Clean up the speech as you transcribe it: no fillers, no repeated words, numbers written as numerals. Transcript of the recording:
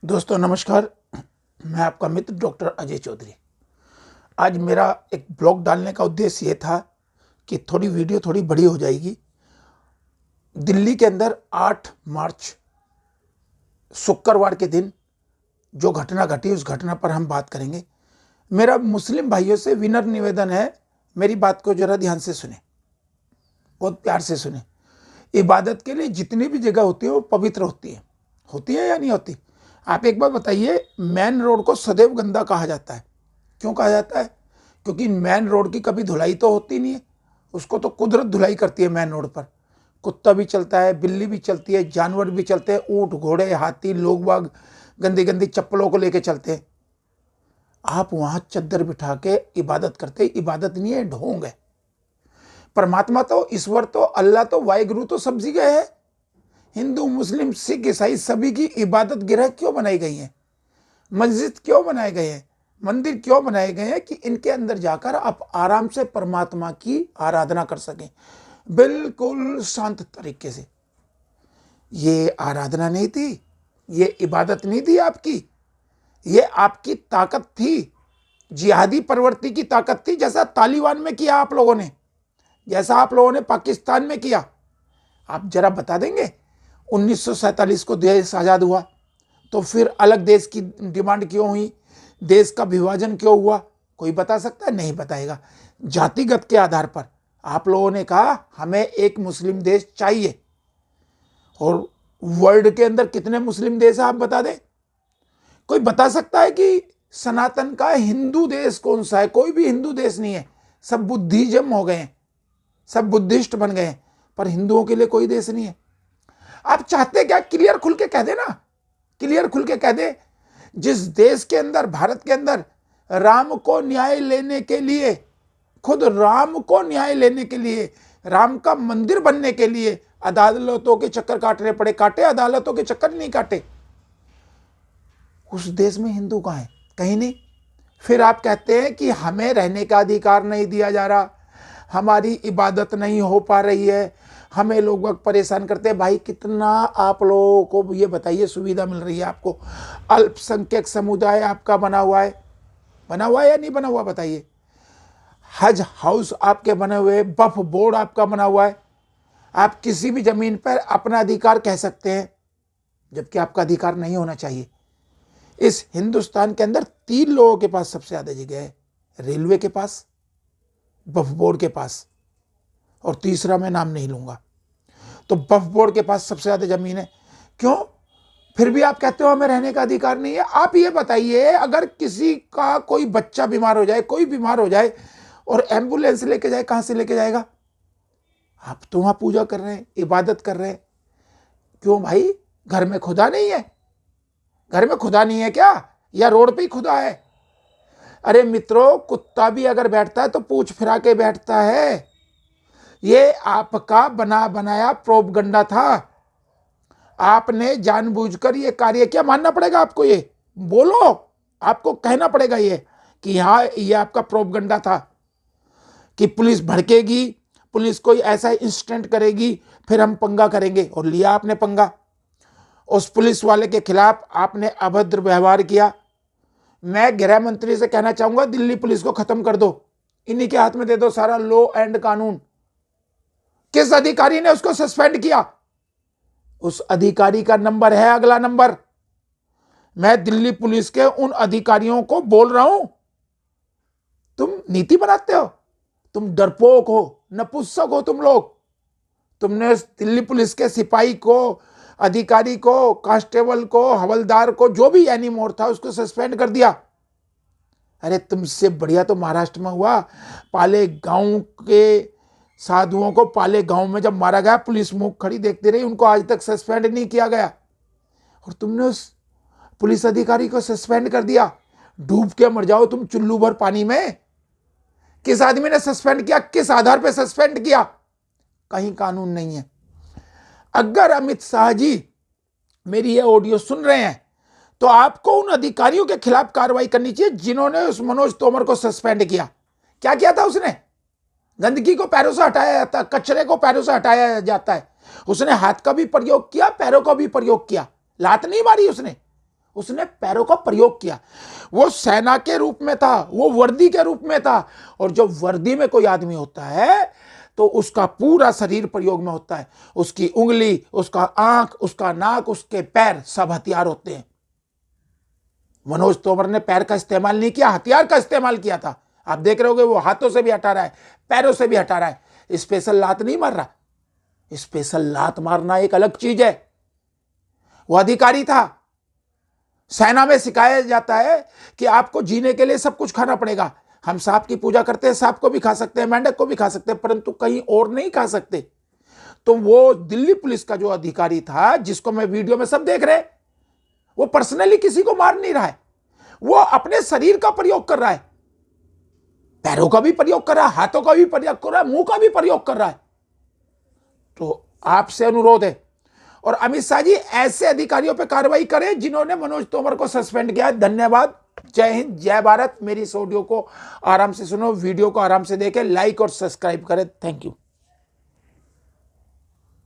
दोस्तों नमस्कार। मैं आपका मित्र डॉक्टर अजय चौधरी। आज मेरा एक ब्लॉग डालने का उद्देश्य ये था कि थोड़ी वीडियो थोड़ी बड़ी हो जाएगी। दिल्ली के अंदर 8 मार्च शुक्रवार के दिन जो घटना घटी उस घटना पर हम बात करेंगे। मेरा मुस्लिम भाइयों से विनम्र निवेदन है, मेरी बात को जरा ध्यान से सुने, बहुत प्यार से सुने। इबादत के लिए जितनी भी जगह होती है वो पवित्र होती है या नहीं होती? आप एक बार बताइए। मेन रोड को सदैव गंदा कहा जाता है। क्यों कहा जाता है? क्योंकि मेन रोड की कभी धुलाई तो होती नहीं है, उसको तो कुदरत धुलाई करती है। मेन रोड पर कुत्ता भी चलता है, बिल्ली भी चलती है, जानवर भी चलते हैं, ऊंट घोड़े हाथी लोग बाग गंदी गंदी चप्पलों को लेके चलते हैं। आप वहां चद्दर बिठा के इबादत करते, इबादत नहीं है, ढोंग है। परमात्मा तो, ईश्वर तो, अल्लाह तो, वाहिगुरु तो सब जगह है। हिंदू मुस्लिम सिख ईसाई सभी की इबादत गृह क्यों बनाई गई है? मस्जिद क्यों बनाए गए हैं? मंदिर क्यों बनाए गए हैं? कि इनके अंदर जाकर आप आराम से परमात्मा की आराधना कर सकें, बिल्कुल शांत तरीके से। ये आराधना नहीं थी, ये इबादत नहीं थी आपकी, ये आपकी ताकत थी, जिहादी प्रवृत्ति की ताकत थी। जैसा तालिबान में किया आप लोगों ने, जैसा आप लोगों ने पाकिस्तान में किया। आप जरा बता देंगे 1947 को देश आजाद हुआ तो फिर अलग देश की डिमांड क्यों हुई? देश का विभाजन क्यों हुआ? कोई बता सकता है? नहीं बताएगा। जातिगत के आधार पर आप लोगों ने कहा हमें एक मुस्लिम देश चाहिए। और वर्ल्ड के अंदर कितने मुस्लिम देश है आप बता दें? कोई बता सकता है कि सनातन का हिंदू देश कौन सा है? कोई भी हिंदू देश नहीं है। सब बुद्धिज्म हो गए हैं, सब बुद्धिस्ट बन गए हैं, पर हिंदुओं के लिए कोई देश नहीं है। आप चाहते क्या? क्लियर खुल के कह दे ना, क्लियर खुल के कह दे। जिस देश के अंदर, भारत के अंदर, राम को न्याय लेने के लिए, खुद राम को न्याय लेने के लिए, राम का मंदिर बनने के लिए अदालतों के चक्कर काटने पड़े। काटे? अदालतों के चक्कर नहीं काटे। उस देश में हिंदू कहां है? कहीं नहीं। फिर आप कहते हैं कि हमें रहने का अधिकार नहीं दिया जा रहा, हमारी इबादत नहीं हो पा रही है, हमें लोग वक्त परेशान करते हैं। भाई कितना आप लोगों को ये बताइए सुविधा मिल रही है आपको? अल्पसंख्यक समुदाय आपका बना हुआ है या नहीं बना हुआ? बताइए। हज हाउस आपके बने हुए, वक्फ बोर्ड आपका बना हुआ है। आप किसी भी जमीन पर अपना अधिकार कह सकते हैं, जबकि आपका अधिकार नहीं होना चाहिए। इस हिंदुस्तान के अंदर 3 लोगों के पास सबसे ज्यादा जगह है, रेलवे के पास, वक्फ बोर्ड के पास, और तीसरा मैं नाम नहीं लूंगा। तो वक्फ बोर्ड के पास सबसे ज्यादा जमीन है। क्यों? फिर भी आप कहते हो हमें रहने का अधिकार नहीं है। आप ये बताइए, अगर किसी का कोई बच्चा बीमार हो जाए, कोई बीमार हो जाए और एम्बुलेंस लेके जाए, कहां से लेके जाएगा? आप तो वहां पूजा कर रहे हैं, इबादत कर रहे हैं। क्यों भाई? घर में खुदा नहीं है? घर में खुदा नहीं है क्या? या रोड पे ही खुदा है? अरे मित्रों, कुत्ता भी अगर बैठता है तो पूंछ फिरा के बैठता है। ये आपका बना बनाया प्रोपगंडा था। आपने जानबूझकर ये कार्य किया, मानना पड़ेगा आपको। ये बोलो, आपको कहना पड़ेगा ये कि हाँ, ये आपका प्रोपगंडा था कि पुलिस भड़केगी, पुलिस कोई ऐसा इंसिडेंट करेगी, फिर हम पंगा करेंगे। और लिया आपने पंगा। उस पुलिस वाले के खिलाफ आपने अभद्र व्यवहार किया। मैं गृह मंत्री से कहना चाहूंगा, दिल्ली पुलिस को खत्म कर दो, इन्हीं के हाथ में दे दो सारा लॉ एंड कानून। किस अधिकारी ने उसको सस्पेंड किया? उस अधिकारी का नंबर है, अगला नंबर। मैं दिल्ली पुलिस के उन अधिकारियों को बोल रहा हूं, तुम नीति बनाते हो, तुम डरपोक हो, नपुंसक हो तुम लोग। तुमने दिल्ली पुलिस के सिपाही को, अधिकारी को, कांस्टेबल को, हवलदार को, जो भी एनीमोर था, उसको सस्पेंड कर दिया। अरे तुमसे बढ़िया तो महाराष्ट्र में हुआ। पाले गांव के साधुओं को पाले गांव में जब मारा गया, पुलिस मुंह खड़ी देखती रही, उनको आज तक सस्पेंड नहीं किया गया। और तुमने उस पुलिस अधिकारी को सस्पेंड कर दिया। डूब के मर जाओ तुम चुल्लू भर पानी में। किस आदमी ने सस्पेंड किया? किस आधार पर सस्पेंड किया? कहीं कानून नहीं है। अगर अमित शाह जी मेरी ये ऑडियो सुन रहे हैं तो आपको उन अधिकारियों के खिलाफ कार्रवाई करनी चाहिए जिन्होंने उस मनोज तोमर को सस्पेंड किया। क्या किया था उसने? गंदगी को पैरों से हटाया जाता है, कचरे को पैरों से हटाया जाता है। उसने हाथ का भी प्रयोग किया, पैरों का भी प्रयोग किया। लात नहीं मारी उसने, उसने पैरों का प्रयोग किया। वो सेना के रूप में था, वो वर्दी के रूप में था, और जब वर्दी में कोई आदमी होता है तो उसका पूरा शरीर प्रयोग में होता है। उसकी उंगली, उसका आंख, उसका नाक, उसके पैर सब हथियार होते हैं। मनोज तोमर ने पैर का इस्तेमाल नहीं किया, हथियार का इस्तेमाल किया था। आप देख रहे होगे वो हाथों से भी हटा रहा है, पैरों से भी हटा रहा है। स्पेशल लात नहीं मार रहा। स्पेशल लात मारना एक अलग चीज है। वो अधिकारी था। सेना में सिखाया जाता है कि आपको जीने के लिए सब कुछ खाना पड़ेगा। हम सांप की पूजा करते हैं, सांप को भी खा सकते हैं, मेंढक को भी खा सकते हैं, परंतु कहीं और नहीं खा सकते। तो वो दिल्ली पुलिस का जो अधिकारी था, जिसको मैं वीडियो में सब देख रहे हैं, वो पर्सनली किसी को मार नहीं रहा है, वो अपने शरीर का प्रयोग कर रहा है। पैरों का भी प्रयोग कर रहा है, हाथों का भी प्रयोग कर रहा है, मुंह का भी प्रयोग कर रहा है। तो आपसे अनुरोध है, और अमित शाह जी ऐसे अधिकारियों पर कार्रवाई करें जिन्होंने मनोज तोमर को सस्पेंड किया है। धन्यवाद। जय हिंद, जय भारत। मेरी इस ऑडियो को आराम से सुनो, वीडियो को आराम से देखें, लाइक और सब्सक्राइब करें। Thank you.